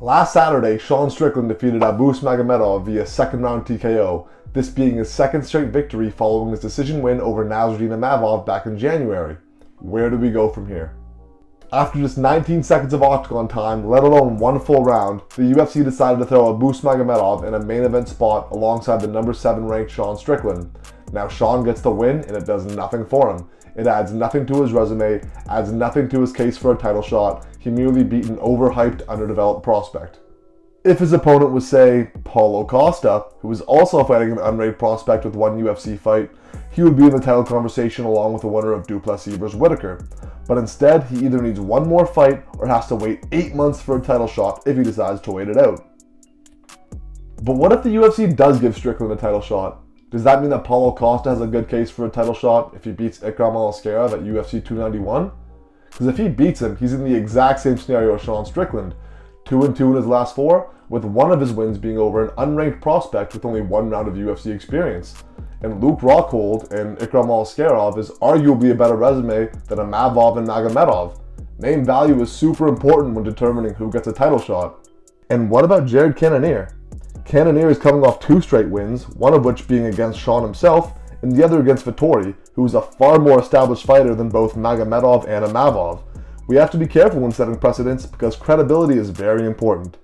Last Saturday, Sean Strickland defeated Abus Magomedov via second round TKO, this being his second straight victory following his decision win over Nasruddin Imavov back in January. Where do we go from here? After just 19 seconds of octagon time, let alone one full round, the UFC decided to throw Abus Magomedov in a main event spot alongside the number 7 ranked Sean Strickland. Now Sean gets the win and it does nothing for him. It adds nothing to his resume, adds nothing to his case for a title shot. He merely beat an overhyped, underdeveloped prospect. If his opponent was, say, Paulo Costa, who was also fighting an unranked prospect with one UFC fight, he would be in the title conversation along with the winner of Duplessis vs. Whitaker. But instead, he either needs one more fight or has to wait 8 months for a title shot if he decides to wait it out. But what if the UFC does give Strickland a title shot? Does that mean that Paulo Costa has a good case for a title shot if he beats Ikram Aliskerov at UFC 291? Because if he beats him, he's in the exact same scenario as Sean Strickland. 2-2 in his last 4, with one of his wins being over an unranked prospect with only one round of UFC experience. And Luke Rockhold and Ikram Aliskerov is arguably a better resume than Imavov and Magomedov. Name value is super important when determining who gets a title shot. And what about Jared Cannonier? Cannonier is coming off 2 straight wins, one of which being against Sean himself, and the other against Vettori, who is a far more established fighter than both Magomedov and Imavov. We have to be careful when setting precedents because credibility is very important.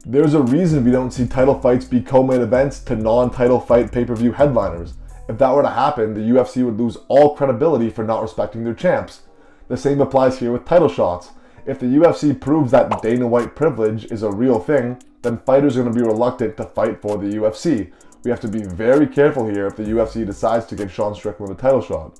There's a reason we don't see title fights be co-main events to non-title fight pay-per-view headliners. If that were to happen, the UFC would lose all credibility for not respecting their champs. The same applies here with title shots. If the UFC proves that Dana White privilege is a real thing, then fighters are going to be reluctant to fight for the UFC. We have to be very careful here if the UFC decides to give Sean Strickland a title shot.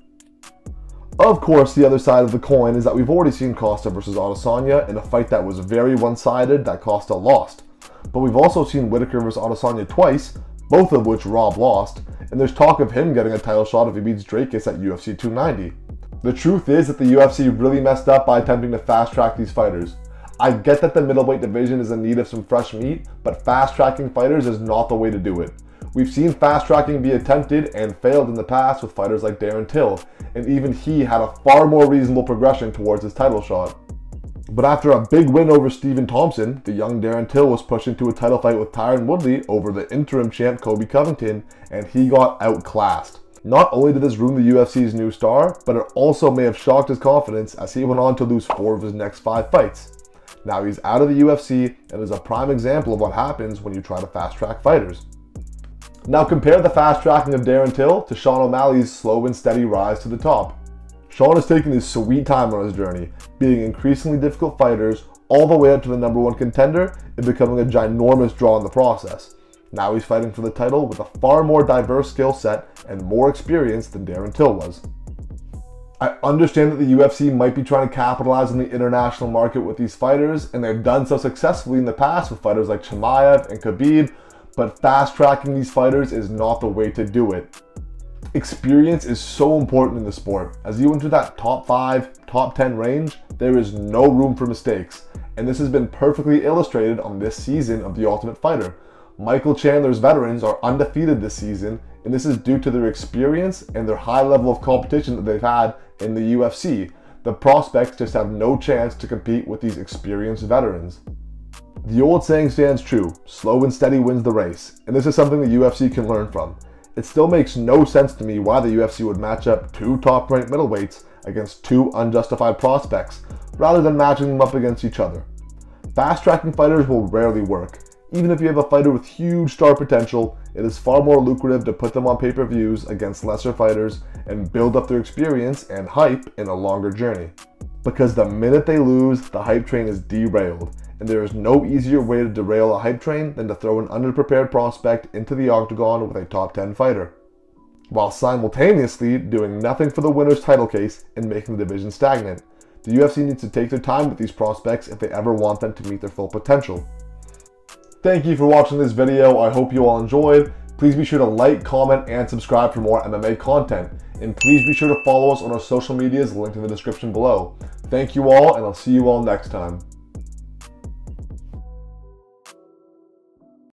Of course, the other side of the coin is that we've already seen Costa versus Adesanya in a fight that was very one-sided that Costa lost. But we've also seen Whitaker versus Adesanya twice, both of which Rob lost, and there's talk of him getting a title shot if he beats Dracus at UFC 290. The truth is that the UFC really messed up by attempting to fast-track these fighters. I get that the middleweight division is in need of some fresh meat, but fast-tracking fighters is not the way to do it. We've seen fast-tracking be attempted and failed in the past with fighters like Darren Till, and even he had a far more reasonable progression towards his title shot. But after a big win over Stephen Thompson, the young Darren Till was pushed into a title fight with Tyron Woodley over the interim champ Kobe Covington, and he got outclassed. Not only did this ruin the UFC's new star, but it also may have shocked his confidence as he went on to lose 4 of his next 5 fights. Now he's out of the UFC and is a prime example of what happens when you try to fast-track fighters. Now compare the fast-tracking of Darren Till to Sean O'Malley's slow and steady rise to the top. Sean has taken his sweet time on his journey, beating increasingly difficult fighters all the way up to the number 1 contender and becoming a ginormous draw in the process. Now he's fighting for the title with a far more diverse skill set and more experience than Darren Till was. I understand that the UFC might be trying to capitalize on the international market with these fighters, and they've done so successfully in the past with fighters like Chimaev and Khabib, but fast-tracking these fighters is not the way to do it. Experience is so important in the sport. As you enter that top 5, top 10 range, there is no room for mistakes, and this has been perfectly illustrated on this season of The Ultimate Fighter. Michael Chandler's veterans are undefeated this season, and this is due to their experience and their high level of competition that they've had in the UFC. The prospects just have no chance to compete with these experienced veterans. The old saying stands true, slow and steady wins the race, and this is something the UFC can learn from. It still makes no sense to me why the UFC would match up 2 top-ranked middleweights against 2 unjustified prospects, rather than matching them up against each other. Fast-tracking fighters will rarely work. Even if you have a fighter with huge star potential, it is far more lucrative to put them on pay-per-views against lesser fighters and build up their experience and hype in a longer journey. Because the minute they lose, the hype train is derailed, and there is no easier way to derail a hype train than to throw an underprepared prospect into the octagon with a top 10 fighter, while simultaneously doing nothing for the winner's title case and making the division stagnant. The UFC needs to take their time with these prospects if they ever want them to meet their full potential. Thank you for watching this video. I hope you all enjoyed. Please be sure to like, comment, and subscribe for more MMA content. And please be sure to follow us on our social medias linked in the description below. Thank you all, and I'll see you all next time.